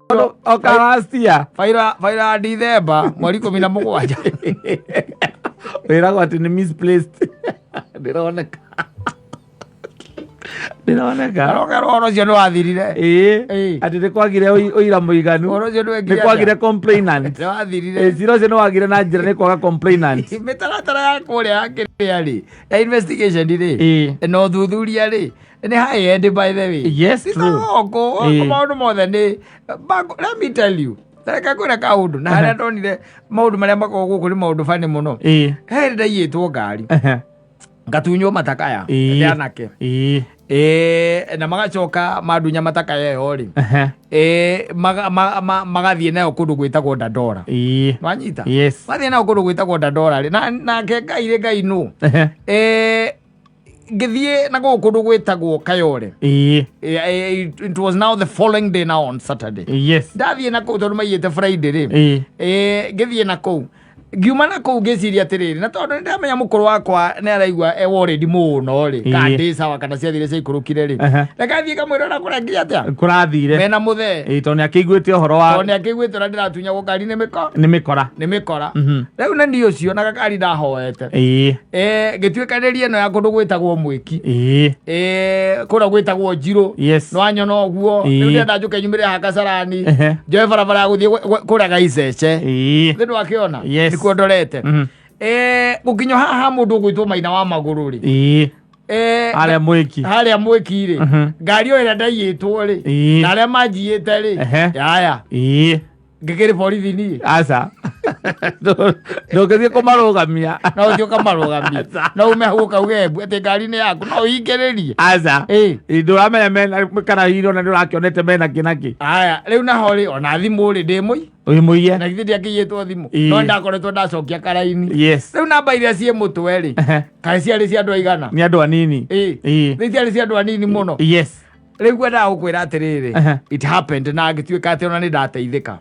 Okarastia faira December mweri 17 wĩragwo atĩ nĩ misplaced ndĩroneka Oro cio nĩ wathirire. Atĩ nĩ kwagire ũira mũiganu, nĩ kwagire complainant. Cira ũcio nĩ wagire na njĩra nĩ kwaga complainant. Mĩtaratara ya kũrĩa ya kĩrĩa-rĩ ya investigation-rĩ na ũthuthuria-rĩ nĩ high end by the way. Yes, true. Maũndũ mothe nĩ let me tell you. Reka kwĩra kaũndũ na harĩa ndonire maũndũ marĩa makoragwo gũkũ nĩ maũndũ bani mũno. He ndaiyĩtwo ngari ngatunywo matakaya ndĩ anake na magacoka madunya matakaya ĩyo-rĩ magathiĩ nayo kũndũ gwĩtagwo Dandora. Wanyita? Mathiĩ nayo kũndũ gwĩtagwo Dandora-rĩ nake Ngai nũ ngĩthiĩ na kũndũ gwĩtagwo Kayole. It was now the following day now on Saturday. Ndathiĩ na kũu tondũ maiyĩte Friday-rĩ ngĩthiĩ na kũu ngiuma na kũu ngĩciria atĩrĩrĩ na tondũ nĩndamenya mũkũrũ wakwa nĩ araigua worried mũno-rĩ kandĩ sawa kana ciathire ciaikũrũkire-rĩ reka thiĩ kamwĩra na kũrĩa atĩa kũrathire mena mũthee tondũ nĩakĩiguĩte ũhoro wa tondũ nĩakĩiguĩte ũrĩa ndĩratunyagwo ngari nĩ mĩkora rĩu nĩ niĩ ũcio na gakari ndahoete ngĩtuĩkanĩria ĩno ya kũndũ gwĩtagwo Mwĩki kũrĩa gwĩtagwo Njirũ nĩwanyona ũguo rĩu ndĩrenda njũke nyumĩre haha Kasarani njoe barabara ya gũthiĩ kũrĩa Gaicece thĩ ndwakĩona nĩkuo ndorete gũkinya haha mũndũ ũgwĩtwo Maina wa Magũrũ-rĩ harĩa Mwĩki-rĩ ngari o ĩrĩa ndaiyĩtwo-rĩ na arĩa manjiyĩte-rĩ yaya ngĩkĩrĩ borithi niĩ aca ndũngĩthiĩ kũmarũgamia no ũthiĩ ũkamarũgamia no ume hau ũkauge atĩ ngari nĩ yaku no ũingĩrĩrie aca ndũramenya mena kana hihi ona ndũrakĩonete mena kĩnakĩ aya rĩu naho-rĩ ona thimũ-rĩ ndĩmũiye na githĩ ndiakĩiyĩtwo thimũ no ndakoretwo ndacokia karaini rĩu namba iria ciĩ mũtwe-rĩ kaĩ ciarĩ cia andũ aigana nĩ andũ anini nĩ ciarĩ cia andũ anini mũno rĩu ngwendaga gũkwĩra atĩrĩrĩ it happened na ngĩtuĩka atĩ ona nĩ ndateithĩka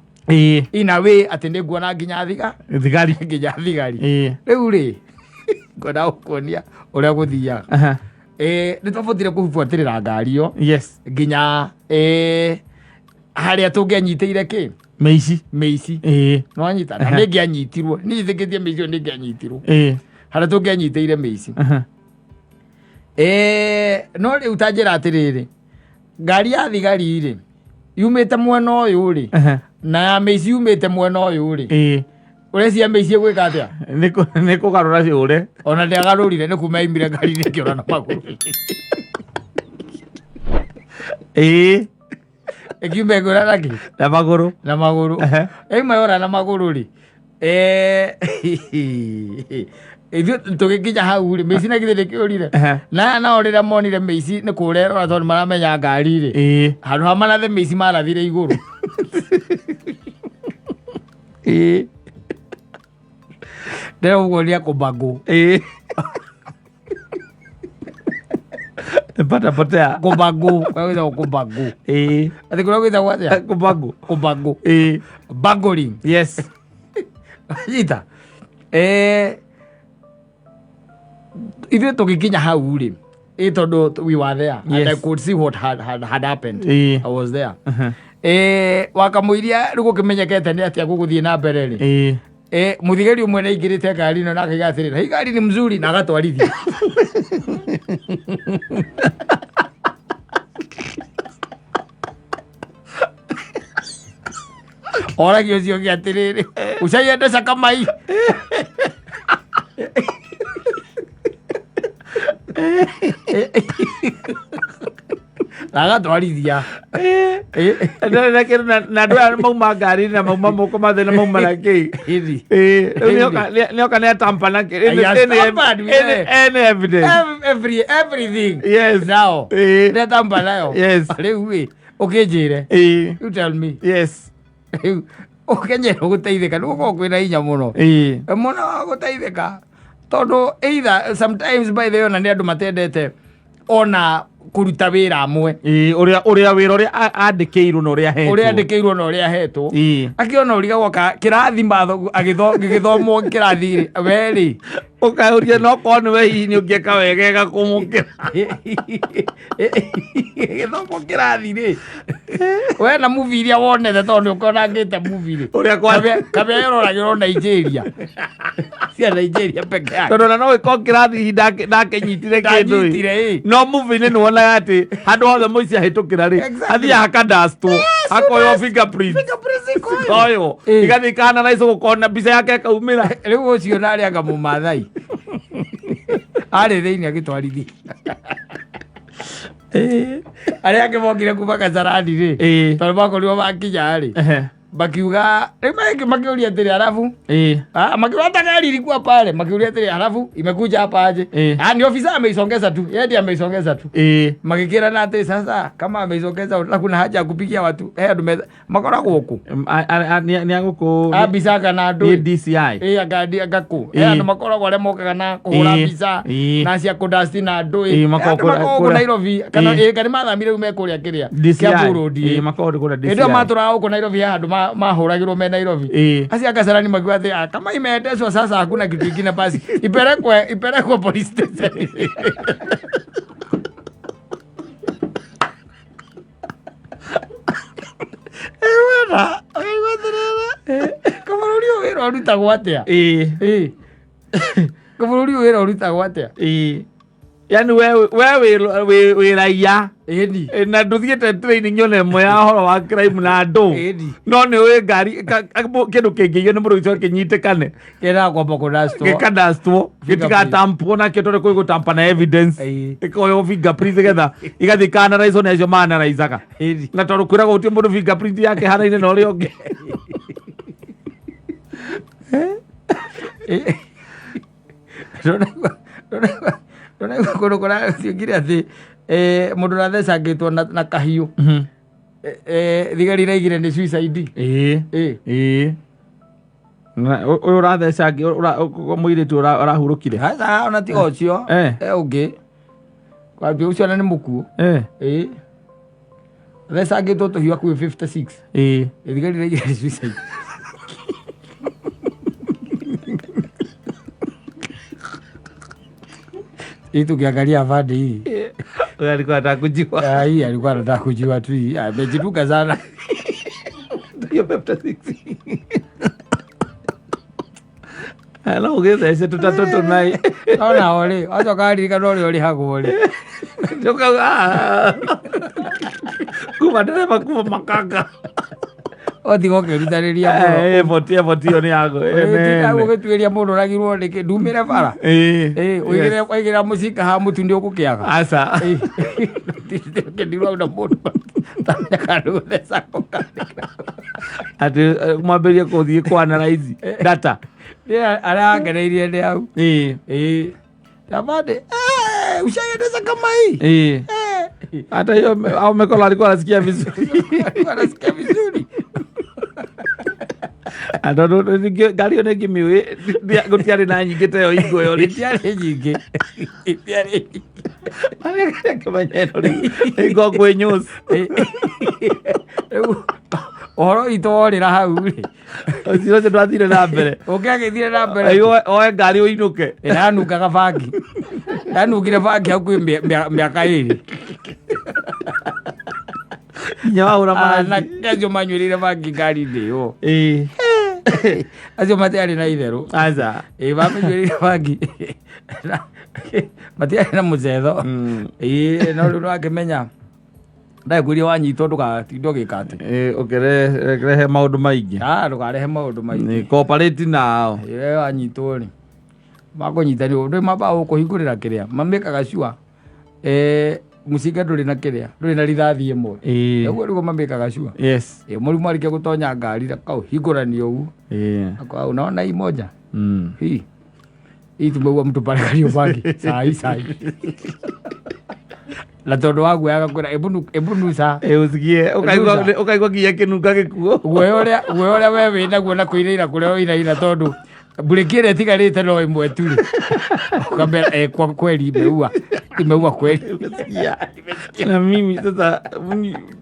ina wĩ atĩ nĩ nguona nginya thigari rĩu-rĩ ngwendaga gũkuonia ũrĩa gũthiaga nĩ twabotire kũbuatĩrĩra ngari ĩyo nginya harĩa tũngĩanyitĩire kĩ mĩici nĩwanyita na nĩngĩanyitirwo niĩ njĩtĩkĩtie mĩici ĩyo nĩngĩanyitirwo harĩa tũngĩanyitĩire mĩici no rĩu ta njĩra atĩrĩrĩ ngari ya thigari-rĩ yumĩte mwena ũyũ-rĩ na ya mĩici yumĩte mwena ũyũ-rĩ ũreciria mĩici ĩgwĩka atĩa nĩ kũgarũra ciũre ona ndĩagarũrire nĩ kuma yaumire ngari-inĩ ĩkĩũra na magũrũ ĩkiuma ĩkĩũra nakĩ na magũrũ ĩuma yora na magũrũ-rĩ ithuĩ tũgĩkinya hau-rĩ mĩici na githĩ ndĩkĩũrire na nao rĩrĩa monire mĩici nĩ kũrerora tondũ maramenya ngari-rĩ handũ ha marathe mĩici marathire igũrũ ndĩrauguonia kũmbangũ patapotea kũmbangũ gwĩtagwo kũmbangũ atĩ kũrĩa gwĩtagwo atĩa kũmbangũ bangling nyita ithuĩ tũgĩkinya hau-rĩ tondũ we were there and I could see what had happened. I was there wakamũiria rĩu gũkĩmenyekete nĩ atĩa gũgũthiĩ na mbere-rĩ mũthigari ũmwe nĩ aingĩrĩte ngari ĩno na akaiga atĩrĩrĩ hii ngari nĩ mzuri na agatwarithia oragio ũcio ũngĩ atĩrĩrĩ ucaiendesha kama hii agatwarithia na andũ aya mauma ngari na mauma moko mathĩ na mauma na kĩ nĩoka nĩ atampa na everything now nĩ atampa nayo rĩu ũkĩnjĩre you tell me ũkenyerwo gũteithĩka nĩ gũkorwo kwĩna hinya mũno gũteithĩka tondũ either sometimes by the way ona nĩ andũ matendete ona kũruta wĩra amwe ũrĩa wĩra ũrĩa andĩkĩirwo na ũrĩa ahetwo akĩona ũriga goka kĩrathi gĩgĩthomwo kĩrathi-rĩ we-rĩ Ukauria no kono we hini ukieka wegega kumukira. Githoko kirathire. We na movie iria wonete tondu ukona ngite movie. Uria kwa kabe yororagirwo Nigeria. Cia Nigeria peke yake. Tondu na no iko kirathi ndake nyitire kindu. No movie ni wona ati handu hothe muici ahitukira ri. Athia hakadastwo. Akoyo fingerprint. Koyo. Igathi kana na ico gukona mbica yake kaumira. Riu ucio na aria ngamu mathai. Ari thiini agitwarithi. Aria ake mokire kuma Kasarani ri. Tondu makorirwo makinya ri. Makiuga makiuria atiri alafu makiuria gari ilikuwa pale, makiuria atiri alafu imekuja hapa aje. Ni ofisa ameisongeza tu, yeye ndiye ameisongeza tu. Makikira na atiri sasa kama ameisongeza kuna haja ya kupigia watu makora guku ni aguku abisaka na andu DCI agadi agaku ndo makora gore mokaga na kuhura bisa na cia kudasti na andu makora Nairobi kana kana mathamire ume kuria kiria kia burudi makora kura DCI ndio matura huko Nairobi handu mahuragirwo me Nairobi acia Kasarani makiwa kama imeendeshwa sasa hakuna kitu kingine basi ipelekwe police station. Kabururi wira urutagwo atia kabururi wira urutagwo atia yani we raia na nduthiete training yone mo ya horo wa crime na andu no ni we ngari kindu kingiyo ni mundu ico kinyitikane kira kwamba kudastwo gikadastwo gitigatampo na kitore koi gutampa na evidence ikoyo fingerprint getha igathikana raizo na icio mana raizaka na tondu kwira gutie mundu fingerprint yake hana-ini na uria ungi Rona kono kora ngire athi mundu rathecangitwo na kahiu thigari raigire ni suicide na uyu rathecangi muiritu urahurukire hasa ona ti ocio ungi kwambia ucio na ni mukuo thecangitwo tuhiu akui 56 thigari raigire ni suicide. Itu kiangalia vadi hii. Alikuwa anataka kujua. Hii alikuwa anataka kujua tu. Amejiruka sana. Ndio 56. Hello, ugeze ese tutatoto nai. Ona ole, acha kadi kanole ole hago ole. Joka kumadere bakuma makanga. Otigo ke rutariria motia ni yago ago getueria mundu ragirwo ndike ndumire bara oigire musika ha mutu ndio kukiaga asa ke ndirwa na mundu tandakaro thesa kokandika ati mwamberie kuthie kwa analyze data aragereirie ndi au tabade ushaendeza kama hii hata hiyo au mekola alikuwa anasikia vizuri Adodo gari one gimiwe gutiari na nyingite yo ingo yo ritiari nyingi ale kamanyeno ingo kwe news oro itorira hau ri osiro se twathire na mbere ukagithire na mbere ayo oe gari uinuke iranukaga bangi yanukire bangi au kwi miaka iri nyaura mana kajo manyurire bangi gari ndio acio matiari na itheru aza bamenyurire bangi matiari na mucetho no riu akimenya ndaikuria wanyitwo ndugatindo gikate ukirehe maundu maingi ndukarehe maundu maingi cooperate nao wanyitwo ri makunyitani undu mamba ukuhingurira kiria mamikaga cua mucinga nduri na kiria nduri na rithathi imwe uguo niguo mamikaga cua murimu arikia gutonya ngari kauhingurania uguo unaona hii moja hii tumeua mtu pale Kariobangi sai na tondu wagu agakwira ebu nusa usikie ukaigwa nginya kinunga gikuo guoya uria we winaguo na kuiraira kuria uiraira tondu bureki ĩrĩa ĩtigarĩte no ĩmwe tu rĩ ukambera kwa kweli imeua kweli na mimi sasa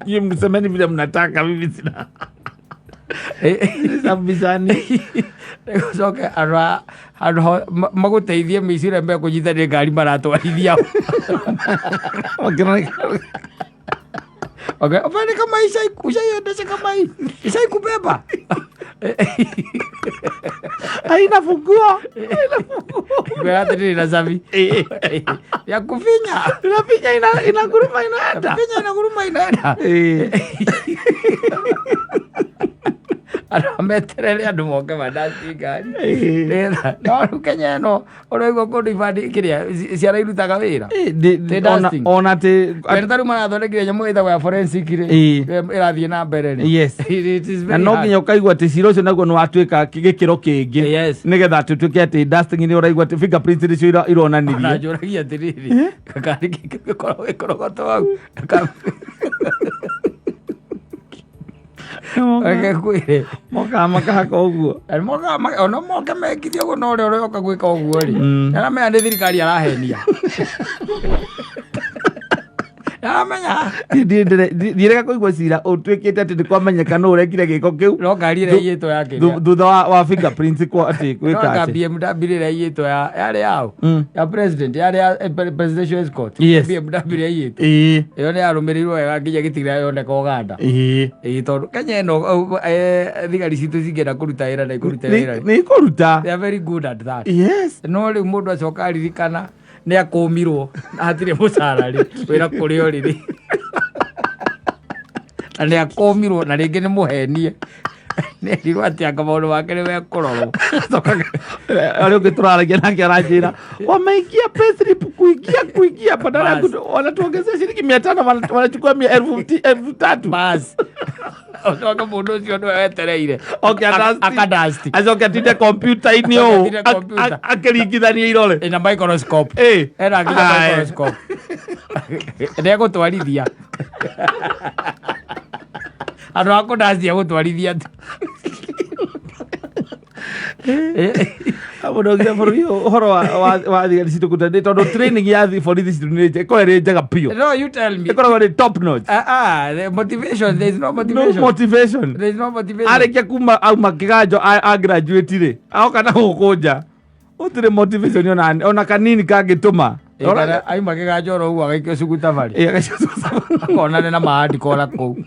nyie msemeni vile mnataka mimi sina Sabizani. Soke arwa maguteithie micire mbe kunyitania ngari maratwarithia. Okay, afanye kama usaiendesha kama hii. Isai kubeba. Haina funguo. Kwa tiri na savi. Ya kufinya. Inafinya inaguruma inaenda. Kufinya inaguruma inaenda. Arameterere andu moke madasi ngari. No Kenya no oroigwo kundu ibandi kiria ciara irutaga wira. Ona te Pertaru marathondekire nyamu ithagwo ya forensic ri irathie na mbere ri. Yes. Na no nginya ukaigua ati cira ucio naguo ni watuika gikiro kingi nigetha atutuike ati dusting ni uraigua ati fingerprints icio ironanirie. Na njuragia atiriri kakari gikorwo ikorogoto wau. Kwire moka uguo ono moke mekithio go no ore oka gwika uguo ri na me ande thirikari arahenia amenya ndireka kuigua cira utwikite ati ndikwamenyeka no urekire giko kiu no ngari ire yitwo yake thutha wa fingerprints kwa ati gwika ati BMW ire yitwo yale yao ya president yale ya presidential escort BMW ire yitwo iyo ni arumirirwo wega nginya gitigira yoneka Uganda tondu Kenya no thigari citu cingena kuruta wira na ikuruta wira ni kuruta they are very good at that. Yes. No riu mundu acoka ririkana ni akumirwo na hatire mucara ri wira kurio riri na ni akumirwo na ringi ni muhenie ni rirwa ati anga maundu wake ni wekurorwo ari ugituraragia nake aranjira wameingia payslip kuingia badala wanatuongezea shilingi 500 wanachukua 3,000 basi otoka mundu ucio ndo wetereire akadasti azoka tinde computer inio akiringithania irore ina microscope era nginya microscope ndego twarithia ano akudastia gutwarithia abodogira for you horo wa thigari citu kutande tondu training ya borithi citu ni ikoere njega pio. No, you tell me ikoره top notch. The motivation, there is no motivation. There is no motivation. Arekia kuma au makiganjo a graduate ri aoka na gukunja utire motivation ona kanini kangituma ora ai makiganjo ro uga gaikio suguta bari kona na maadi kola ko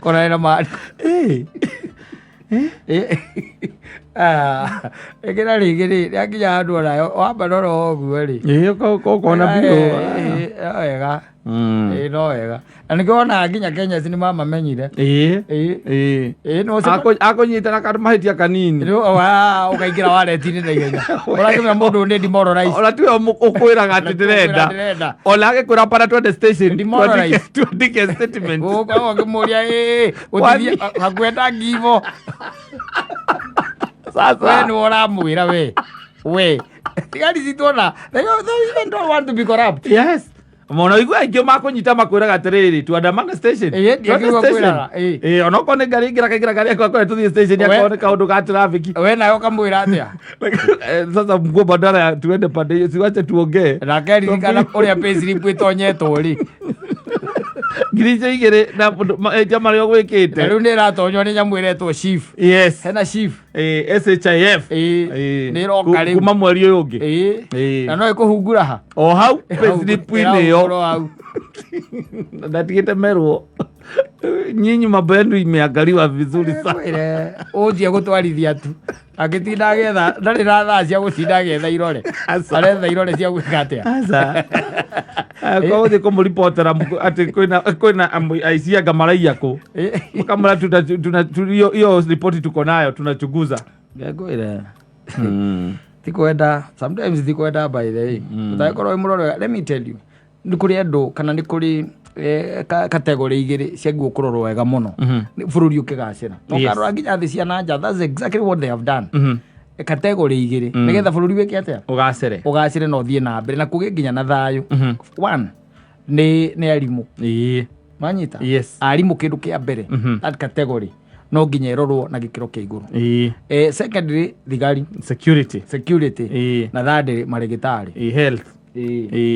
kona na maadi ekira rigiri yakinya andu orayo wamba roro oguo ri kona bio wega no wega na nikiona nginya Kenya ni mama menyire no akunyitana kar mahitia kanini ukaingira waleti-ini na igenya urakimenya mundu ni demoralize ona tiwe ukwira gati ndirenda ona agikwira para twende station twandike statement ukoragwo ngimuria uthithie hakwenda ngivo sasa we ni uramwira we tigari citona they even don't want to be corrupt. Yes. Mono igwa ingio makunyita makwira gatiriri twandamana station onoko ni ngari ngira kagira gari kwa tuthie station yakone kaundu ga traffic we nayo kamwira atia sasa mgo badala tuende pande hiyo siwache tuongee na gari kana uria payslip itonyetwo ri ngirice igere na jama ryo gwikite riu ni ratonywo ni nyamu iretwo chief. Yes. Hena chief SHIF ni roka ri kuma mweri uyu ungi na no ikuhungura ha o hau payslip yo ndatigite merwo nyinyi mambo yenu imeangaliwa vizuri sana ujie gutwarithia tu agitinda agetha ndari na thaa cia gutinda agetha irore aretha irore cia gwika atia asa kwa uthi kumuripotera ati kwina aici anga maraia ku mukamura hiyo ripoti tuko nayo tunachunguza ngegwira tikwenda sometimes tikwenda by the way utakorwo imurore. Let me tell you ni kuri andu kana ni kuri category igiri cia guo kurorwo wega muno bururi ukigacira no karora nginya thi cia nanja. That's exactly what they have done. Category igiri nigetha bururi weke atia ugacire no thie na mbere na kuge nginya na thayo. One ni arimu manyita arimu kindu kia mbere that category no nginya irorwo na gikiro kia iguru. Secondary thigari security na thirdly marigitari health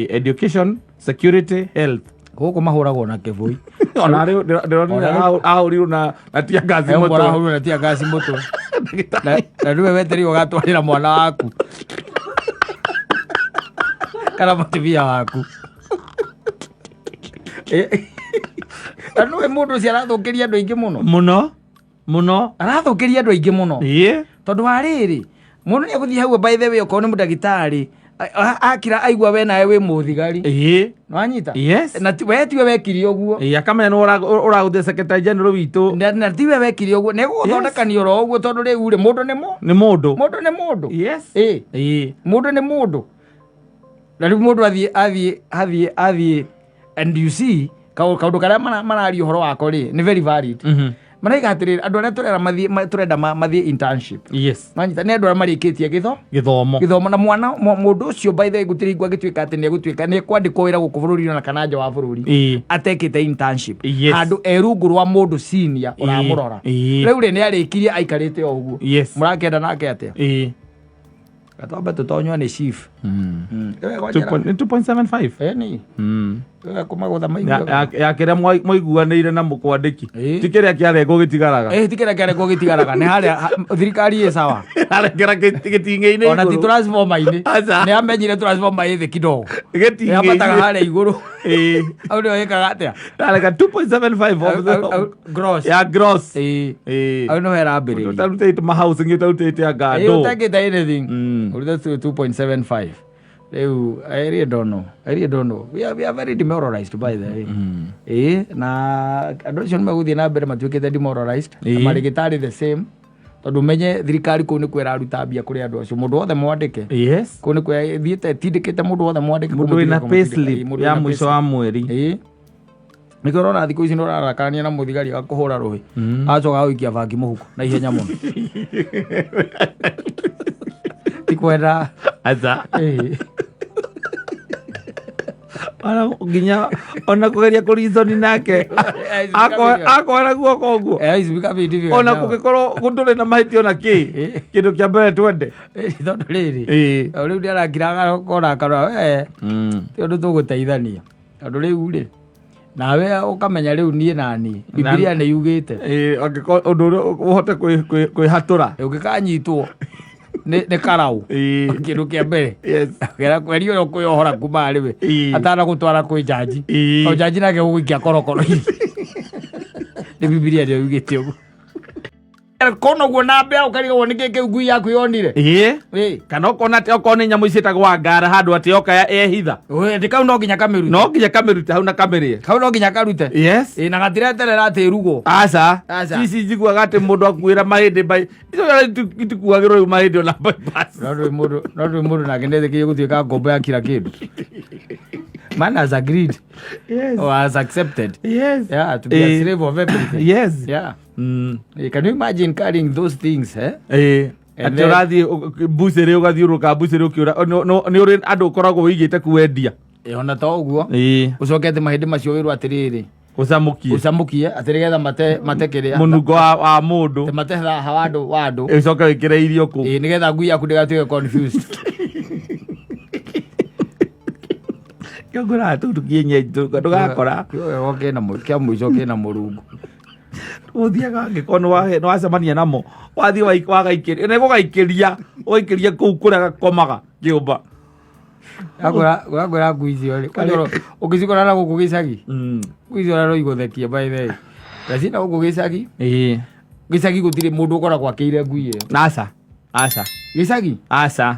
education security health Huko mahuragwo na kivui. Ona rĩu ahũrirwo na tia ngaci mũtwe. Ahũrirwo na tia ngaci mũtwe. Na rĩu weterio gatwarĩra mwana waku. Kana mativia waku. Anu we mundu cia arathukiria andu aingi muno arathukiria andu aingi muno tondu wa riri mundu ni aguthii hau by the way uko ni mudagitari akira aigua we nawe wi muthigari nwanyita na we tiwe wekiri uguo akamenya no uraguthia secretary general witu na tiwe wekiri uguo ne guthondekania ro uguo tondu riu ri mundu ni mundu mundu ni mundu na riu mundu athie and you see kaundu karia marari uhoro wako ri ni very valid maraiga atiri andu aria turenda mathie internship manyita ni andu aria marikitie githomo na mwana mundu ucio by the way gutiri ngwa gituika ati ni egutwika ni kwandikwo wira guku bururi na kana nja wa bururi atekite internship handu erungu rwa mundu senior uramurora riu ri ni arikirie aikarite o uguo murakenda nake atia Kataba tutonywa ni chief 2.75 ni kumagutha maigu ya kiria moiguanire na mukwandiki tikiria kiarego gitigaraga tikiria kiarego gitigaraga ni haria thirikari ye sawa arekera gitinge-ini ona ti transformer-ini ni amenyire transformer ithi kidogo gitinge yapataga haria iguru au ndio yekaga atia areka 2.75 gross ya gross au no era mbere utarutite mahouse ngitarutite agando utakita anything urutite 2.75 I really don't know. We are very demoralized by the way. Na adoption maguthie na mbere matuikite demoralized. Marigitari the same. Tondu menye thirikari kuu ni kwera aruta mbia kuri andu acio mundu wothe mwandike. Kuu ni kwera thiete tindikite mundu wothe mwandike mundu wina payslip ya mwisho wa mweri. Nikorona thiku ici nurarakania na muthigari akuhura ruhi. Acoka guikia bangi muhuko na ihenya muno. Tikwenda aza nginya ona kugeria kurizoni nake akwara guoko guo ona kugikorwo gundure na mahitio na kindu kia mbere twende tondu riri riu ndiarakiraga kora we ti undu tuguteithania tondu riu ri nawe ukamenya riu nie nani Biblia ni yugite undu uhote kwihatura ungikanyitwo ne karau kindu kia mbere gera kwerio yo kuyohora kuma riwe atara gutwara kwi jaji o jaji nake guikia korokoro ni Biblia ndio yugite ugu kono guo na mbea ukarigo ni keke ngui yaku yonire kana ukona ati okone nyamu icitagwa ngara handu ati oka ehitha ndikau no nginya kamerute hau na kamerie kau no nginya karute na gatireterera ati rugo aca cici njiguaga ati mundu akuira mahindi bai icio itikuagirwo riu mahindi ona bypass no mundu nake ndethikirie gutuika ngombo ya kila kindu man has agreed or has accepted to be a slave of everything can you imagine carrying those things ati urathi buciri ugathiuruka buciri ukiura ni uri andu ukoragwo wigite kuwendia ona to uguo ucokete mahindi macio wirwo atiriri ucamukie atirigetha mate kiria munungo wa mundu mate hawandu wandu ucoke wikire irio ku nigetha ngui yaku ndigatuike confused kigura tu tukienye ndugakora oke na mukia mwico kina murungu uthiaga ngikono wacemania namo wathi wagaikiria nego gaikiria uikiria kuu kuria gakomaga kiumba agora nguicio ri ukicikora na guku gicagi nguicio raro iguthekie by the way lazima guku gicagi gicagi gutire mundu ukoragwo akire ngui iyo aca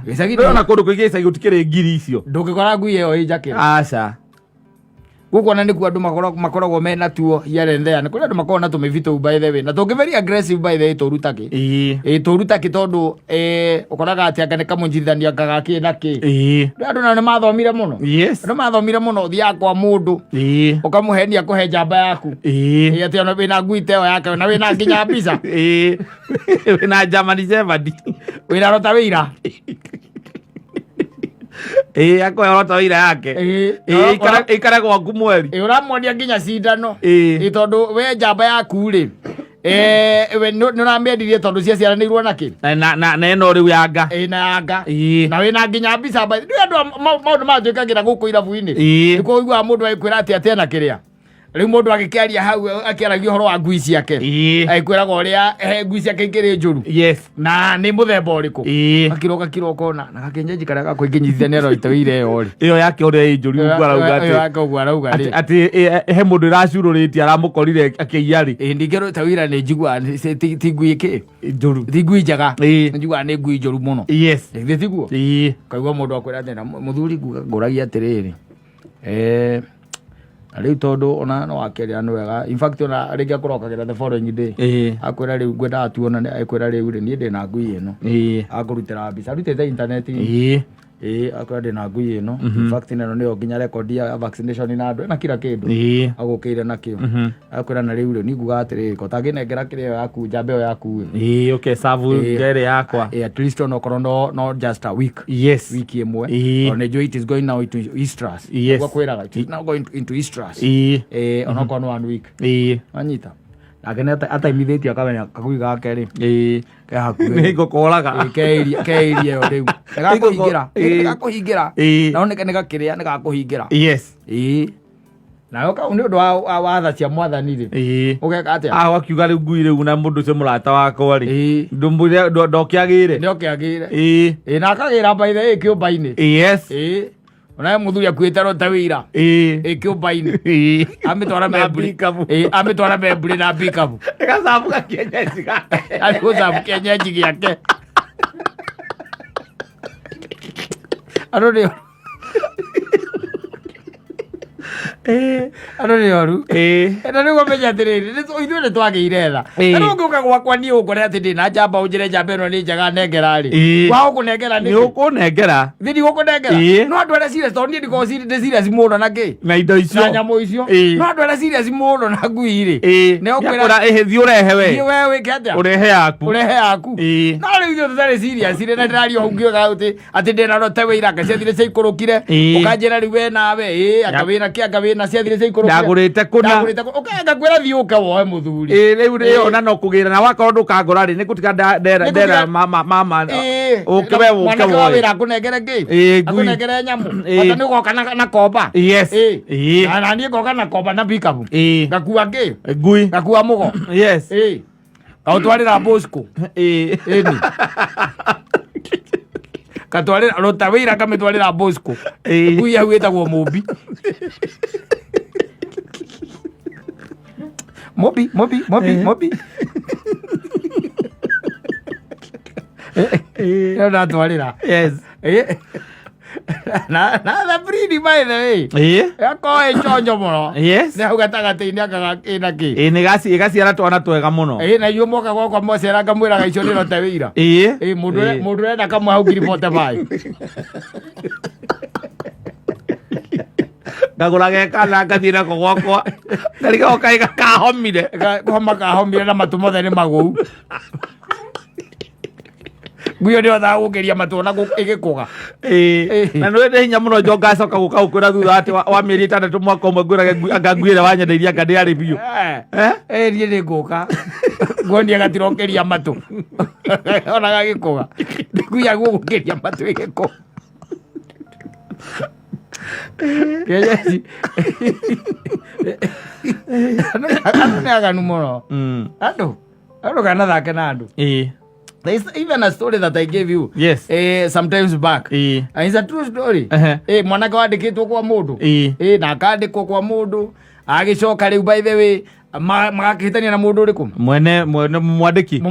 gicagi ona kundu kuingi gicagi gutikire ngiri icio ndungikora ngui iyo ijakira aca guko na niku andu makoragwo mena tuo here there ni kuri andu makoragwo na tumivito by the way na tungi very aggressive by the way turutake turutake tondu ukoraga ati anga ni kamunjithania ngagaki naki andu na mathomire muno andu mathomire muno thia kwa mundu ukamuhenia kuhe njamba yaku ati ona wina ngui teo yake na wina nginya mbica wina Germany Shepherd wina rota wira akoya rota wira yake ikaragwo aku mweri uramonia nginya cindano tondu we njamba yaku ri we nona mendirie tondu cia ciara nirwo naki na eno riu yanga na yanga na we na nginya mbica ba ndu maundu matwikagira guku irabu-ini niko igwa mundu aikwira ati atena kiria riu mundu agikiaria hau akiaragia horo wa ngui ciake aikwiraga uria ngui ciake ikiri njuru na ni muthemba uriku akiroka kiroko na gakenyeji karia gakuinginyithia ro itoire yori iyo yake uria njuru arauga ati he mundu iracururitie aramukorire akiiari ndingero tawira ni njigua ti ngui iki njuru ti ngui njega njigua ni ngui njuru muno thiguo kaigua mundu akwira ati muthuri nguragia atiriri riu tondu ona no akeria no wega in fact ona ringi akurokagira the following day akwira riu ngwenda atuona ni akwira riu ni ndina ngui ino akurutira mbica rutite internet akwira ndina ngui ino in fact ino ni nginya record ya vaccination na andu na kila kindu agukire nakio akwira na riu ni nguga atiri ko tanginengera kirio yaku njambe yo yaku okay savu ngere yakwa at least no korono no just a week wiki imwe or nejo it is going now into Easter's akwira it is now going into Easter's ona kono 1 week anyita agene ata immediately akamenya kakui gake ri ke hakuhi ni gukoraga keirie yo riu gakuhingira na oneke ne gakiria ne gakuhingira na yoka ni undu wa watha cia mwathani ri ugeka atia wakiuga riu ngui riu na mundu ucio murata wakwa ri ndumbuire ndokiagire na akagira baithe kiumba-ini ona muthuri akuite ro tawira kiumba-ini amitwara memburi na bikabu gacabuka kienyeji gake alikucabu kienyeji giake arorio ni oru ena ni gomenya atiriri ithuĩ nĩ twagĩire tha na ũngĩũka gwakwa niĩ ũkore atĩ ndĩna njamba ũnjĩre njamba ĩno nĩ njega nengera rĩ wa ũkũnengera nĩ ũkũnengera thĩni gũkũnengera no andũ arĩa serious tondũ niĩ ndikorwo ndĩ serious mũno na kĩ na indo icio na nyamũ icio no andũ arĩa serious mũno na ngui rĩ nĩ ũkwĩra thiĩ ũrehe we wĩke atĩa ũrehe yaku no rĩu ithuĩ tũtarĩ serious rĩ na ndĩrario hau ngĩoga atĩ ndĩna rote wĩira anga ciathire cia ikũrũkire ũkanjĩra rĩu we nawe anga wĩna kĩ anga wĩna ciathire cia ikũrũkire ndagurite kuna ukaga kwira thiuke woe muthuri riu rio na no kugira na wakorwo ndukangora ri nikutika ndera mama ukewe woe wira kunengere ngi akunengere nyamu ata ni goka na koba na ni goka na koba na pikabu ngakua ngi ngui ngakua mugo kautwarira Bosco ni katwarira rota wira kametwarira Bosco ngui hau etagwo Mobi Mobi. Na twarira. Na the breed by the way. Yako chonjo muno. Ne ugatagati-ini akagakina ki. Ni igaciara twana twega muno. Na yu moka gwakwa mocera ngamwira icio ni rote wira. Mundu na kamwe hau ngiri 45. ngagurage kana ngathira ko gwakwa ngariga okaiga kahomire na matu mothe ni maguu nguyo ndio tha gukiria matu na igikuga na no ndi hinya muno njo ngacoka guka ukwira thutha ati wa mieri 6 mwaka umwe ngwirage angangwira wanyendeiria ngandi ari biu rie ni nguka ngonia gatirokeria matu ona gagikuga nguya gukiria matu igikuga Kejeji. Ano aganu muno. Ando kana thake na andu. There is even a story that I gave you. Sometimes back. It's a true story. Mwanake wandikitwo kwa mundu. Na akandikwo kwa mundu. Agicoka riu by the way magakihitania na mundu uriku mwene mwandiki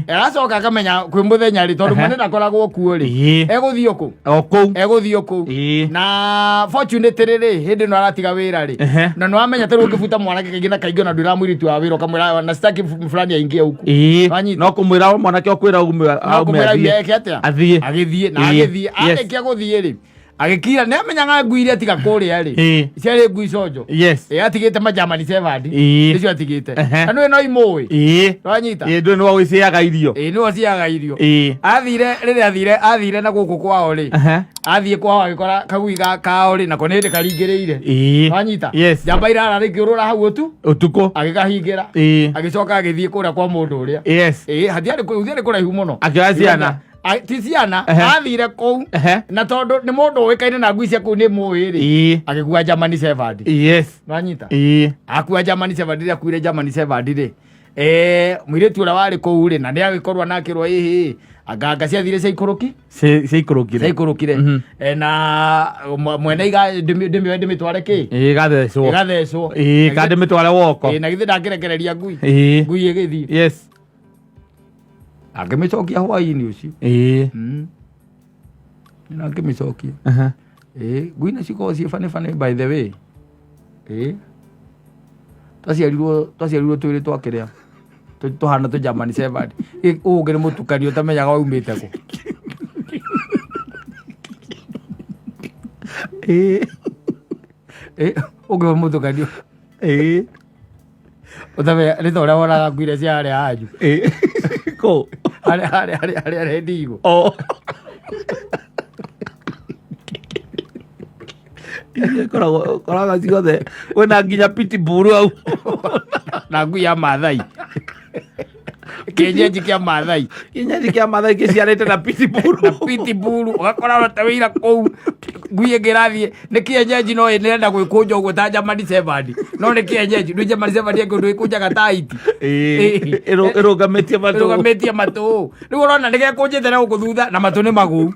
aracoka akamenya kwi muthenya ri tondu mwene ndakoragwo kuo ri eguthio ku na fortunately ri hindi no aratiga wira ri na no amenya teru ngibuta mwanake kaingi na kaingi na ndira mwiritu wa wira ukamwira na staki fulani aingie huku no kumwira mwanake okwira umwe athie agithie na agithie arekia guthie ri agikira ne amenyaga ngui iria tiga kuria ri ciari ngui cojo atigite majamani 7 icio atigite anu no imui ranyita ndu no gwiciaga irio no ciaga irio athire na guku kwao ri athie kwao agikora kagui kao ri nako nindi karingiriire ranyita jamba irara rikiurura hau utuko agikahingira agicoka agithie kuria kwa mundu uria hatiari kuraihu muno akioya ciana ticiana athire kou na tondu ni mundu uikaine na ngui cia kou ni mui ri agikua German Shepherd ranyita akua German Shepherd ri akuire German Shepherd ri mwiritu uria wari kou ri na ni agikorwa nakirwa aganga ciathire ciaikurukire na mwene iga ndimitware ki gathecwo kandi mitware woko na githe ndakirekereria ngui igithii akimicokia hwaini ucio akimicokia ngui nacio cie bane by the way twaciarirwo twiri twakiria tuhana tu German Shepherd ungi ni mutukanio tamenyaga waumite ku ungi mutukanio utamenya ni ta uria wonaga ngui iria cia haria hanju ko haria ndigo koraga ciothe wena nginya pitbull au na ngui ya Maathai kienyeji kia Maathai giciarite na pitbull ugakora ta wira kou ngui ingirathie ni kienyeji no inenda gwikunja uguo ta German Shepherd no ni kienyeji ndu German Shepherd ndu ikunjaga ta iti irugametie matu riu urona ni gekunjite na guku thutha na matu ni magu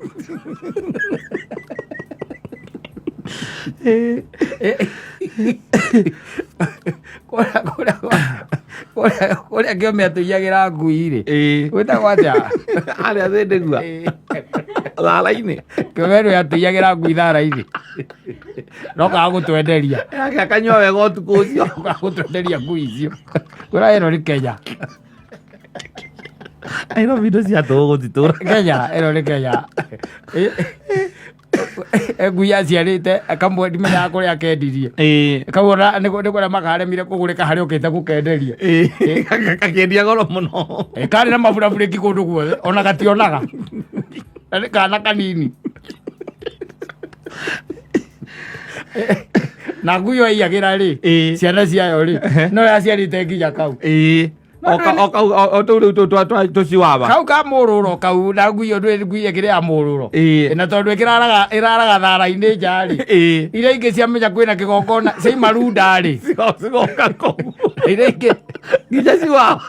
kuria kiome atuiagira ngui ri witagwo atia aria thindigua thara-ini kiome atuiagira ngui thara-ini nokaga gutwenderia akanyua wega utuku ucio gutwenderia ngui icio kwira ino ni Kenya Nairobi ndo cia tũgũ gũtitũra Kenya ĩno nĩ Kenya ngui yaciarĩte akamwe ndimenyaga kũrĩa akendirie kaguona nĩ kũrĩa makaremire kũgũrĩka harĩa ũkĩte gũkenderia gakendia goro mũno karĩ na maburabũrĩki kũndũ guothe ona gationaga kana kanini na ngui ĩyo ĩiyagĩra rĩ ciana ciayo rĩ no yaciarĩte nginya kau o tu riu tuciwaba kau ka mururo kau na ngui ndu ngui ikire ya mururo na tondu iraraga thara-ini njari iria ingi ciamenya kwina kigongona cia marunda ri cigoka ko iria ingi nginya ciwa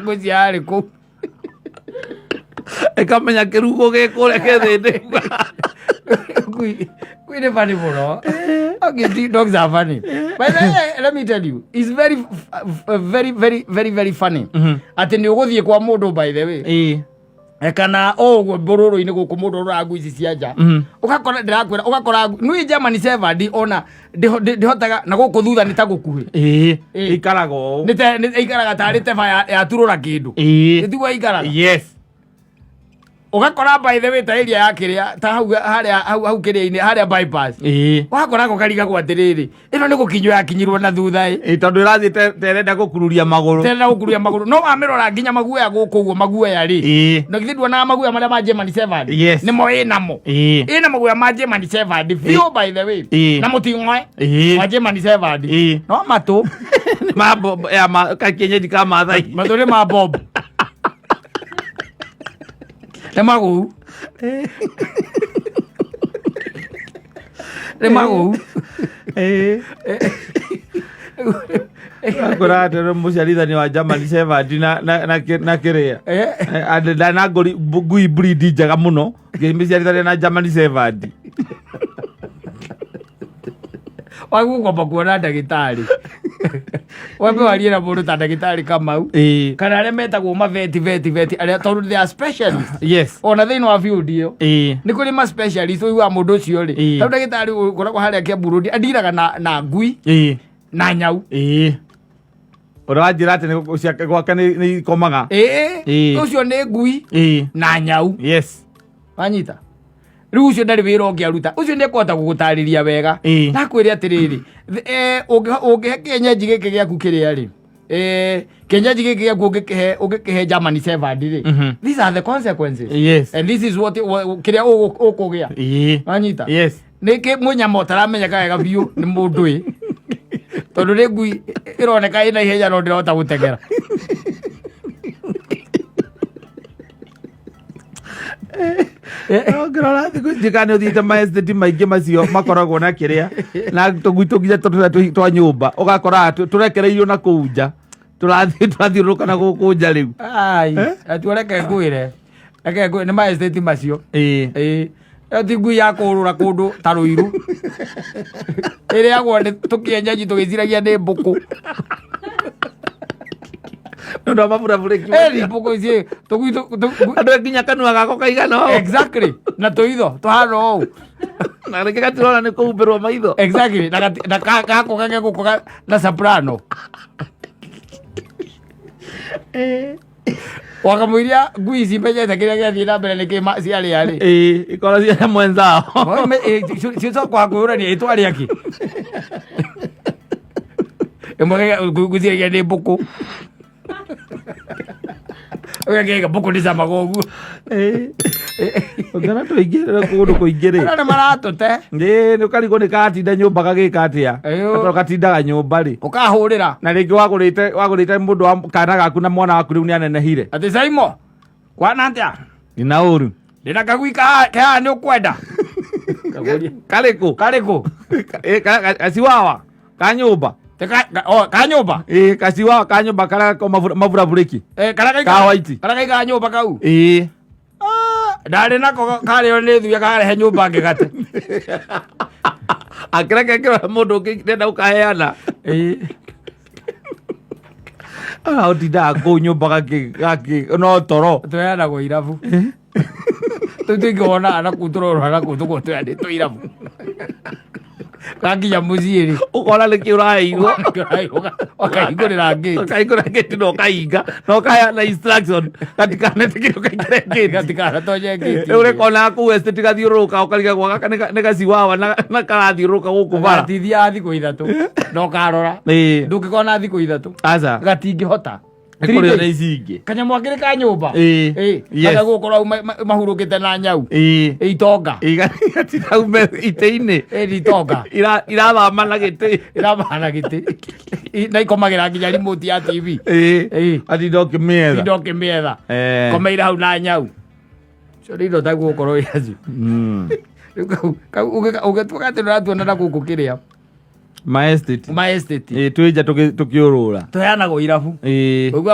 guciari ku ikamenya kirugo gikuria kethinde ngui ni funny muno. Okay, dogs are funny. But let me tell you, it's very funny. Ati ni uguthie kwa mundu by the way. Kana mbururu-ini guku mundu ngui ici cia nja. Ugakora ndirakwira ugakora nui German Shepherd ona ndihotaga na guku thutha ni ta gukuhi. Ikaraga o. Ni ikaraga tari teba ya turura kindu. Ndigwa ikaraga. Yes. Ugakora by the way ta area ya kiria ta hau kiria-ini haria bypass ugakora ko kariga kwa atiriri ino ni gukinywa yakinyirwo na thutha tondu irathi terenda gukururia maguru no amirora nginya maguoya guku uguo maguoya ri no githi ndwona maguoya maria ma German Shepherd ni mo inamo ina maguoya ma German Shepherd fio by the way na muting'oe wa German Shepherd no matu ma kakienyeji ka Maathai matu ni ma bob Lemagu. Akora ndo muciarithania wa German Shepherd na kiria na ngui breed njega muno ngimiciarithania na German Shepherd wagugomba kuona ndagitari wambe warie na mundu ta ndagitari Kamau kana aria metagwo maveti aria tondu they are specialists. Yes, ona thiini wa field iyo ni kuri ma specialists uyu wa mundu ucio ri tondu ndagitari ukoragwo haria Kiambu adiraga na ngui na nyau uranjira ati ni gwaka ni ikomaga ucio ni ngui na nyau. Yes, wanyita riu ucio ndari wira ungiaruta ucio ni kwota gugutariria wega na kwire atiriri ungihe kienyeji giki giaku kiria ri kienyeji giki giaku ungikihe German Shepherd ri these are the consequences. Yes. And this is what kiria ukugia anyita niki munyama utaramenya kaega biu ni mundu tondu ri ngui ironeka ina ihenya no ndirota gutegera ngirora thiku njikane uthiite maestate maingi macio makoragwo na kiria na tugui tunginya twa nyumba ugakora turekereirio na kuu nja turathiuruka na guku nja riu atuoreke ngwire ni maestate macio ati ngui ya kurura kundu ta Ruiru iri agwo tukienyeji tugiciragia ni mbuku ndo mabura bureki mbuku ici tugui andu nginya kanua gako kaigana exactly na tuitho tuhana o na reke gatirona ni kuumbirwo maitho exactly na gako kage guko na soprano wakamwiria ngui ici menyete kiria giathii na mbere niki ciarĩ arĩ ikora cia mwenzao cico kwa kwĩũrania itwa rĩaki ĩmwe ngũciragia nĩ mbũkũ ũgakĩga mbũkũ ndĩcamaga ũguo ngana tũingĩrĩre kũndũ kũingĩ-rĩ nĩ maratũte nĩ ũkarigwo nĩ katinda nyũmba gagĩka atĩa atoro gatindaga nyũmba-rĩ ũkahũrĩra na rĩngĩ wagũrĩte mũndũ wa kana gaku na mwana waku rĩu nĩ anenehire atĩ Saimo kwana atĩa nina ũru ndĩna kagui kahaha nĩ ũkwenda karĩkũ kaciwawa ka nyũmba ka nyũmba kaciwawa ka nyũmba karĩa mabura bureki ka white karĩa gaikaga nyũmba kau ndarĩ nako karĩo nĩ thuya karehe nyũmba ngĩgate akĩreke kĩrora mũndũ ũngĩ nenda ũkaheana ũtindaga kũu nyũmba gakĩ no toro tũheanagwo irabu tũu tũingĩwona nakũu tũrorora nakũu tũkorwo tũheanĩtwo irabu gakinya mũciĩ-rĩ ũkona nĩkĩ ũraheirwo ũkahingũrĩra ngĩti na ũkahinga na ũkaheana instruction gatikanete kĩndũ kaingĩre ngĩti gatikanatonye ngĩti ũrĩkona kũu estate gathiũrũrũka ũkariga gwa gaka nĩ gaciwawa na karathiũrũrũka gũkũ bara gatithiaga thikũ ithatũ na ũkarora ndũngĩkona thikũ ithatũ aca gatingĩhota kũrĩa na ici ingĩ kanyamũ gakĩrĩ ka nyũmba kaga gũkorwo mahurũkĩte na nyau itonga gatitaume itĩ-inĩ itonga irathama na gĩtĩ na ikomagĩra nginya remote ya TV atinda ũkĩmĩetha komeire hau na nyau cio nĩ indo tagũgũkorwo yacio ũgĩtuĩka atĩ ũratuona na gũkũ kĩrĩa maestate twĩnja tũkĩũrũra tũheanagwo irabu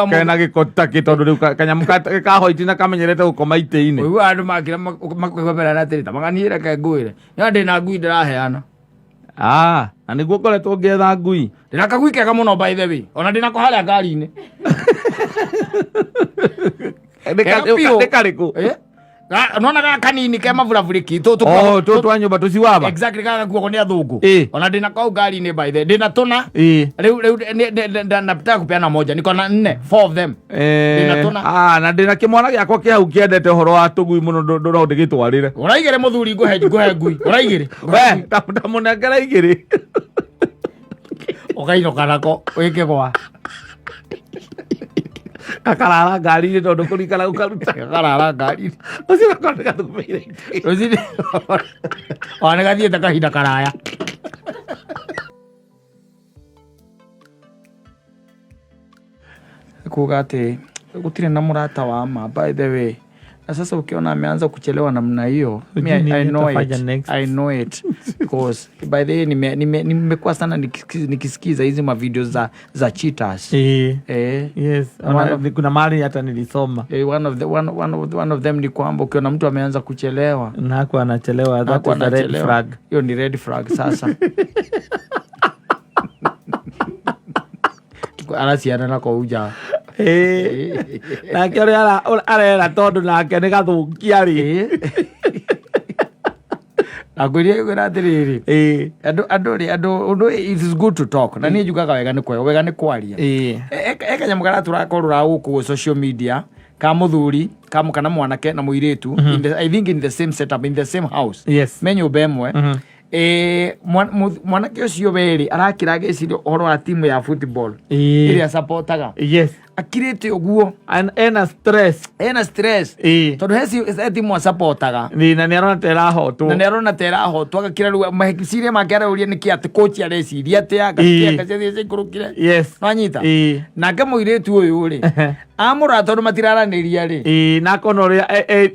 kena gĩko takĩ tondũ rĩu kanyamũ kahoiti na kamenyerete gũkoma itĩ-inĩ ũiguaga andũ makĩra makwĩgomera atĩrĩ ta magani reke ngwĩre nĩo ndĩna ngui ndĩraheana na nĩguo ngoretwo ngĩetha ngui ndĩna kagui kega mũno by the way ona ndĩnako harĩa ngari-inĩ nĩ karĩkũ nona gaka kanini ke maburabũrĩki twa nyũmba tũciwaba exactly gaka kuogo nĩ athũngũ ona ndĩna kau ngari-inĩ by the ndĩna tũna rĩu napitaka kupeana moja niko na 4 of them ndĩna tũna na ndĩna kĩmwana gĩakwa kĩ hau kĩendete ũhoro wa tũgui mũno no ndĩgĩtwarĩre ũraigĩre mũthuri ngũhe ngui ũraigĩre ta mũnengera igĩrĩ ũkainũka nako wĩkĩgwa gakarara ngari-inĩ tondũ kũrikana gũkaruta gakarara ngari-inĩ ũcio gakorwo nĩ gathũmĩire rũcinĩ ona nĩ gathiĩte kahinda karaya kuga atĩ gũtirĩ na mũrata wa ma by the way na sasa ukiona ameanza kuchelewa namna hiyo I know it because by the way nimekuwa sana nikisikiza hizi ma videos za cheaters yes kuna mali hata nilisoma one of them ni kwamba ukiona mtu ameanza kuchelewa na hapo anachelewa that is a red flag hiyo ni red flag sasa arasiana na kwa uja nake ũrĩa arera tondũ nake nĩ gathũkia rĩ nakwĩria kwĩra atĩrĩrĩ andũ it is good to talk na niĩ njugaga wega nĩ kwaria eka nyamũ karatũrakorũra gũkũ social media ka muthuri kana mwanake na muiritu I think in the same setup, in the same house, me nyumba ĩmwe. Mwanake ũcio weri arakira gĩcirio ũhoro wa timu ya football ĩrĩa supportaga akirĩte ũguo ena stress tondũ heci timu supportaga na nĩarona ta ĩrahotwo agakira rĩu maheciria make arauria nĩkĩ atĩ coach areciria atĩa gaciathiĩ ikũrũkire nwanyita nake mũirĩtu ũyũ rĩ amũra tondũ matiraranĩria rĩ na akona ũrĩa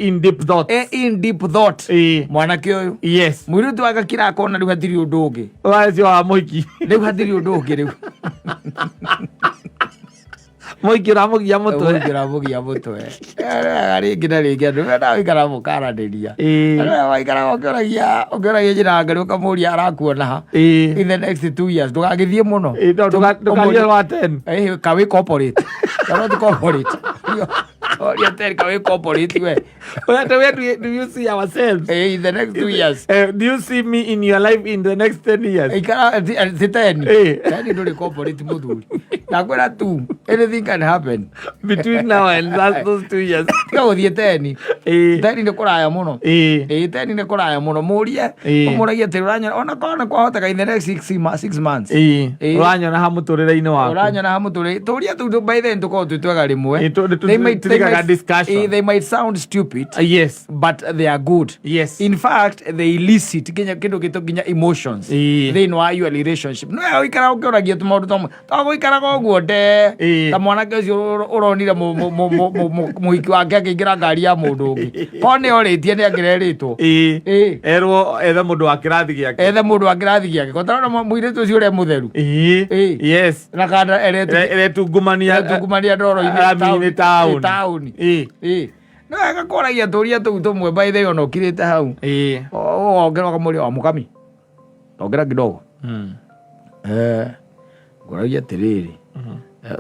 in deep thought mwanake ũyũ mũirĩtu agakira akona rĩu hatirĩ ũndũ ũngĩ wacio wa mũhiki rĩu hatirĩ ũndũ ũngĩ rĩu mũhiki ũramũgia mũtwe rĩngĩ na rĩngĩ andũ ndawaikara mũkaranĩria waikara ũkĩoragia njĩra ngari ũkamũria arakuona ha in the next 2 years ndũgagĩthiĩ mũno ndũgathiĩ wa 10 kawĩ corporate kawĩ corporate we do you see ourselves in the next 2 years do you see me in your life in the next 10 years ikara teni ndũrĩ corporate mũthuri nakwĩra tu anything can happen between now and those 2 years gũthiĩ teni nĩ kũraya mũno teni nĩ kũraya mũno mũrie ũmũragia atĩ ũranyona ona kona kwahoteka in the next 6 months ũranyona ha mũtũrĩre-inĩ waku tũria tu by then tũkorwo twĩtwega rĩmwe they might sound stupid but they are good in fact they elicit kĩndũ gĩtũ nginya emotions thĩinĩ wa your relationship no ũikara ũkĩoragia tũmaũndũ tũmwe tũgũikaraga ũguo ta mwanake ũcio ũronire mũhiki wake akĩingĩra ngari ya mũndũ ũngĩ ko nĩ orĩtie nĩ angĩrerĩtwo erwo ethe mũndũ wa kĩrathi gĩake ko tarona mũirĩtu ũcio ũrĩa mũtheru na kanda eretungumania ndoro-inĩ taũni no agakoragia tũria tũu tũmwe by the way ona ũkirĩte hau ongera kamũria wa mũkami ongera kidogo ngũragia atĩrĩrĩ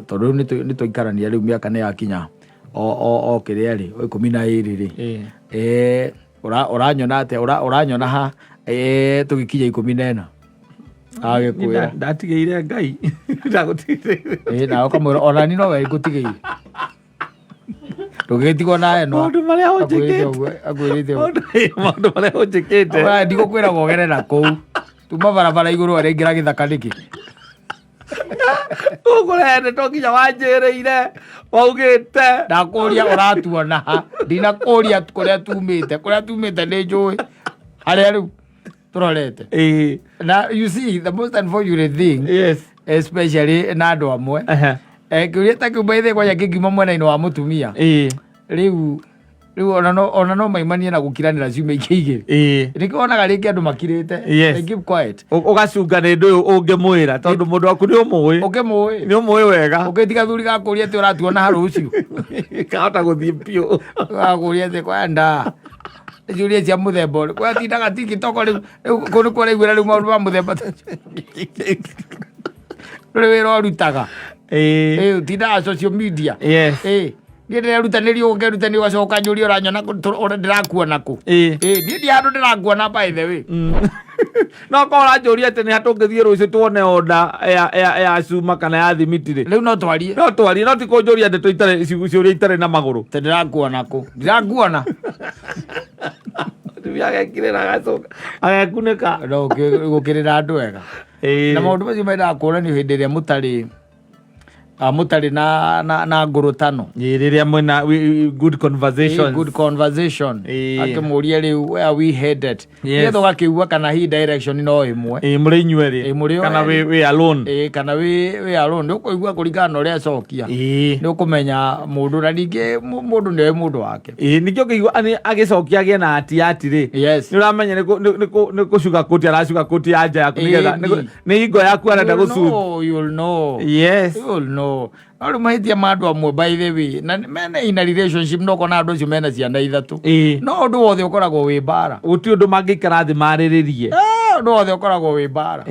tondũ rĩu nĩ tũikarania rĩu mĩaka nĩ yakinya o kĩrĩa rĩ 12 rĩ ũranyona atĩa ũranyona ha tũgĩkinya 14 agĩkwĩra ndatigĩire Ngai ndagũtigĩire na ũkamwĩra ona ni no we ngũtigĩire ndũgĩtigwo nawe no maũndũ marĩa ũnjĩkĩte ndigũkwĩra gogere na kũu tuma barabara igũrũ arĩngĩra gĩthaka nĩkĩ ũkũrehete to nginya wanjĩrĩire waugĩte ndakũria ũratuona ha ndinakũria kũrĩa tumĩte nĩ njũĩ harĩa rĩu tũrorete na you see the most unfortunate thing especially na andũ amwe kĩũria ta kĩu baithe kwaja kĩngiuma mwena-inĩ wa mũtumia rĩu ona no maimanie na gũkiranĩra ciumia ingĩ igĩrĩ nĩkĩo wonaga rĩngĩ andũ makirĩte ũgacunga nĩ ndũ ũyũ ũngĩmwĩra tondũ mũndũ waku nĩ ũmũĩ wega ũgĩtiga thuri gakũria atĩ ũratuona ha rũciũ kahota gũthiĩ biũ gakũria atĩ kwenda ciũria cia mũthemba ũrĩ kũrĩa tindaga tiktok rĩu kũu nĩ kũraiguĩra rĩu maũndũ ma mũthemba rũrĩ wĩra ũrutaga tindaga social media ngĩrĩra rutanĩrio ũkerutanĩrio ũgacoka nyũria ũranyona ndĩrakuona kũ niĩ ndi handũ ndĩrakuona by the way no ko ũranjũria atĩ nĩ hatũngĩthiĩ rũciũ tuone onda ya cuma kana ya thimiti rĩ rĩu no twarie no ti kũnjũria ndeto ciũria itarĩ na magũrũ te ndĩrakuona kũ ndĩrakuona agekirĩra agacoka agekunĩka gũkĩrĩra andũ wega na maũndũ macio mendaga kuonanio hĩndĩ ĩrĩa mũtarĩ na ngũrũtano rĩrĩa mwĩna good conversation akĩmũria rĩu where we headed nĩgetha ũgakĩigua kana hi direction no ĩmwe mũrĩ inyuerĩ kana wĩ alone kana wĩ alone nĩ ũkũigua kũringana na ũrĩa acokia nĩ ũkũmenya mũndũ na ningĩ mũndũ nĩwe mũndũ wake ningĩ ũkĩigua agĩcokia agĩe na ati-rĩ nĩ ũramenya nĩ kũcuga kũti aracuga kũti ya nja yaku nĩgetha nĩ hingo yaku arenda gũcu Aru mahĩtia ma andũ amwe by the way na mena ina relationship no kona andũ acio mena ciana ithatũ no ũndũ wothe ũkoragwo wĩ mbara gũtirĩ ũndũ mangĩikara thĩ marĩrĩrie ũndũ wothe ũkoragwo wĩ mbara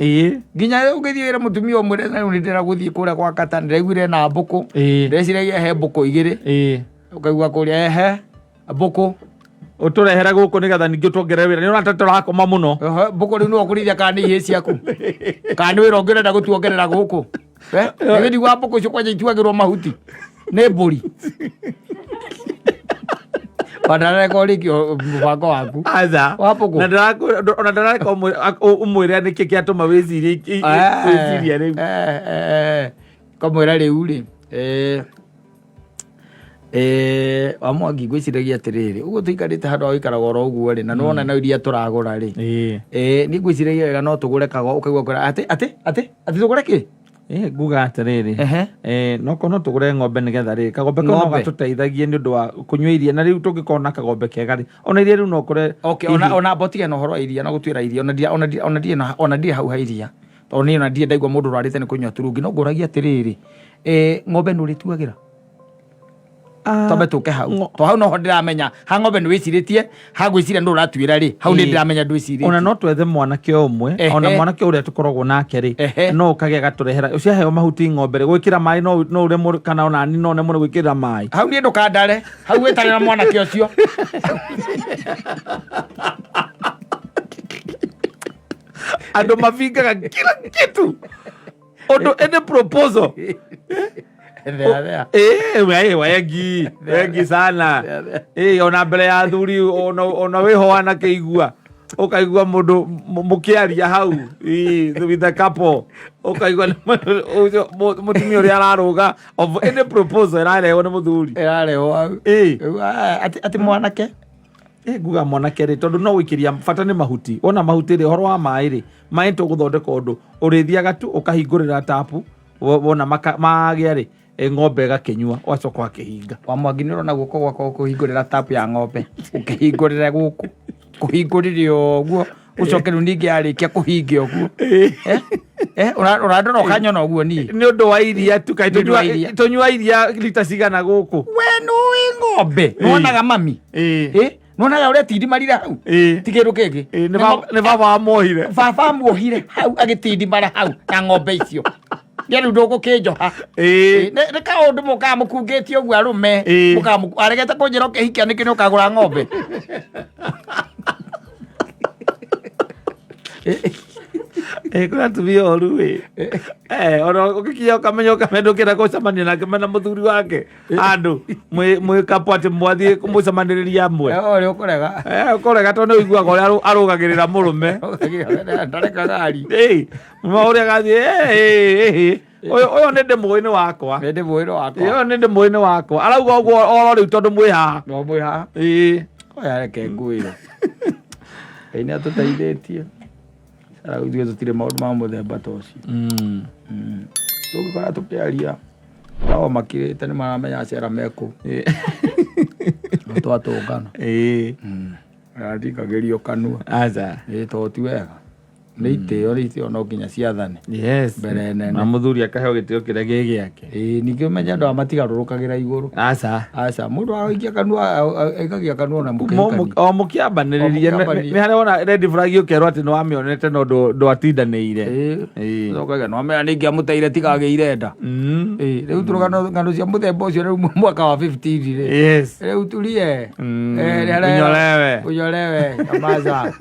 nginya ũgĩthiĩ wĩra mũtumia ũmwe nĩ ndĩra gũthiĩ kũrĩa kwa kata ndĩraiguire na mbũkũ ndĩreciragia he mbũkũ igĩrĩ ũkaigua kũrĩa he mbũkũ ũtũrehere gũkũ nĩgetha ningĩ tuongerere wĩra nĩ ũrona tũrakoma mũno mbũkũ rĩu no ũkũrithia kana nĩ ihĩ ciaku kana nĩ wĩra ũngĩrenda gũtuongerera gũkũ nĩgĩthi wa mbũkũ icio kwanja ituagĩrwo mahuti nĩ mbũri wandareka ũrĩkio mũbango waku aca wapũkũ ona ndarareka ũmwĩre nĩkĩ kĩatũma wĩciria rĩu kamwĩra rĩu rĩ Wamwangi ngwĩciragia atĩrĩrĩ ũguo tũikarĩte handũ wĩkaraga oro ũguo rĩ na nĩwona na iria tũragũra rĩ niĩ ngwĩciragia wega no tũgũre kago ũkaigua kwĩra atĩ tũgũre kĩ nguga atĩrĩrĩ noko no tũgũre ng'ombe nĩgetha rĩ kagombe kau no gatũteithagie nĩ ũndũ wa kũnyua iria na rĩu tũngĩkorwo na kagombe kega rĩ ona iria rĩu no kũre ona mbotige na ũhoro wa iria na gũtuĩra iria ona ndirĩ hau ha iria tondũ niĩ ona ndirĩ ndaigua mũndũ ũrwarĩte nĩ kũnyua turungi no ngũragia atĩrĩrĩ ng'ombe nĩ ũrĩtuagĩra Tobe tũke hau to hau noho ndĩramenya ha ng'ombe nĩ wĩcirĩtie ha gwĩciria nĩ ũratuĩra rĩ hau nĩ ndĩramenya ndwĩcirĩtie ona no twethe mwanake ũmwe ona mwanake ũrĩa tũkoragwo nake rĩ no ũkagĩa gatũrehera ũciaheo mahuti ng'ombe rĩ gwĩkĩra maĩ no ũremwo kana ona ni no nemwo gwĩkĩra maĩ hau niĩ ndũkandare hau wĩtarĩ na mwanake ũcio andũ mavingaga kila kitu ondo ene proposal wengi sana ona mbere ya thuri ona wĩho wanakĩigua ũkaigua mũndũ mũkĩaria hau with the couple ũkaigua mũtumia ũrĩa ararũga of any proposal ĩrarehwo nĩ mũthuri ĩrarehwo hau atĩ mwanake nguga mwanake rĩ tondũ no gũikĩria bata nĩ mahuti wona mahuti rĩ ũhoro wa maĩ rĩ maĩ tũgũthondeka ũndũ ũrĩthiaga tu ũkahingũrĩra tapu wona magĩa rĩ ng'ombe ĩgakĩnyua ũgacoka wakĩhinga Wamwangi nĩ ũrona guoko gwakwa kũhingũrĩra tapu ya ng'ombe ũkĩhingũrĩra gũkũ kũhingũrĩre ũguo ũcoke rĩu ningĩ yarĩkia kũhinga ũguo ũrandora ũkanyona ũguo niĩ nĩ ũndũ wa iria tu kaĩ tũnyua iria rita cigana gũkũ we nĩũĩ ng'ombe nĩwonaga mami nĩwonaga ũrĩa tindimarire hau ti kĩndũ kĩngĩ nĩ baba wamuohire baba amuohire hau agĩtindimara hau na ng'ombe icio nĩ rĩu ndũgũkĩnjoha nĩ kaũndũ mũkaga mũkungĩtie ũguo arũme aregete kũnjĩra ũkĩhikia nĩkĩ nĩ ũkagũra ng'ombe kũrĩa atumia oru ona ũgĩkinya ũkamenya ũkamendũkĩra gũcemania nake mena mũthuri wake andũ mwĩ kapu atĩ mwathiĩ mũcemanĩrĩria amwe ũrĩa ũkũrega tondũ nĩ ũiguaga ũrĩa arũgagĩrĩra mũrũme ũrĩa gathiĩ ũyũ nĩ ndĩmũĩ nĩ wakwa ũyũ nĩ ndĩmũĩ nĩ wakwa arauga ũguo oro rĩu tondũ mwĩ haha oya reke ngwĩre Ngai nĩ atũteithĩtie ithuĩ tũtirĩ maũndũ ma mũthemba ta ũcio tũngĩkora tũkĩaria nao makirĩte nĩ maramenya acera mekũ twatũngana arathikagĩrio kanua tondũ ti wega nĩ itĩo no nginya ciathane mbere nene na mũthuri akaheo gĩtĩo kĩrĩa gĩ gĩake ningĩ ũmenya andũ matigarũrũkagĩra igũrũ aca mũndũ agaikia kanua aikagia kanua na o mũkĩambanĩrĩria nĩ harĩa wona red flag ũkerwo atĩ nĩ wamĩonete no ndwatindanĩire ũkaga no amenya ningĩ amũteire tigagĩire nda rĩu tũrũgano ng'ano cia mũthemba ũcio rĩu mwaka wa 15 rĩu tulie unyolewe amaza